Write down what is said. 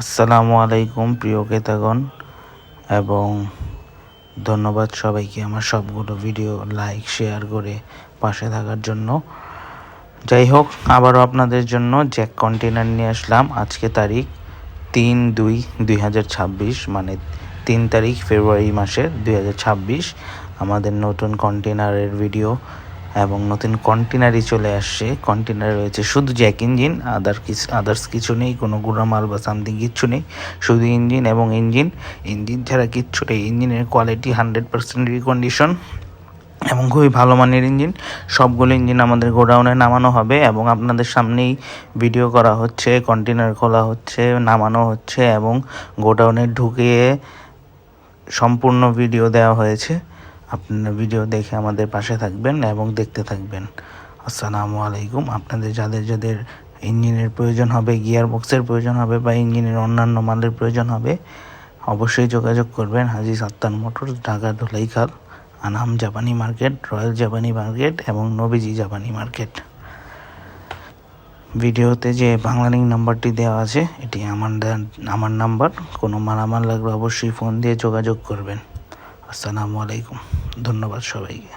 আসসালামু আলাইকুম প্রিয় ক্রেতাগণ, এবং ধন্যবাদ সবাইকে আমার সবগুলো ভিডিও লাইক শেয়ার করে পাশে থাকার জন্য। যাই হোক, আবারও আপনাদের জন্য জ্যাক কন্টেনার নিয়ে আসলাম। আজকে তারিখ 3/2/2026, মানে 3 তারিখ ফেব্রুয়ারি মাসের 2026। আমাদের নতুন কন্টেনারের ভিডিও এবং নতুন কন্টেনারই চলে আসছে। কন্টেনার রয়েছে শুধু জ্যাক ইঞ্জিন, আদার্স কিছু নেই, কোনো গুঁড়ামাল বা সামথিং কিচ্ছু নেই, শুধু ইঞ্জিন এবং ইঞ্জিন ছাড়া কিচ্ছু নেই। ইঞ্জিনের কোয়ালিটি 100% রিকন্ডিশন এবং খুবই ভালো মানের ইঞ্জিন। সবগুলো ইঞ্জিন আমাদের গোডাউনে নামানো হবে এবং আপনাদের সামনেই ভিডিও করা হচ্ছে, কন্টেনার খোলা হচ্ছে, নামানো হচ্ছে এবং গোডাউনে ঢুকিয়ে সম্পূর্ণ ভিডিও দেওয়া হয়েছে। আপনারা ভিডিও দেখে আমাদের পাশে থাকবেন এবং দেখতে থাকবেন। আসসালামু আলাইকুম। আপনাদের যাদের ইঞ্জিনের প্রয়োজন হবে, গিয়ার বক্সের প্রয়োজন হবে বা ইঞ্জিনের অন্যান্য মালের প্রয়োজন হবে, অবশ্যই যোগাযোগ করবেন হাজী সাত্তার মোটরস, ঢাকা ধুলাইখাল, আনাম জাপানি মার্কেট, রয়্যাল জাপানি মার্কেট এবং নবীজি জাপানি মার্কেট। ভিডিওতে যে বাংলা লিঙ্ক নাম্বারটি দেওয়া আছে, এটি আমার নাম্বার। কোনো মালামাল লাগলে অবশ্যই ফোন দিয়ে যোগাযোগ করবেন। আসসালামু আলাইকুম, ধন্যবাদ সবাইকে।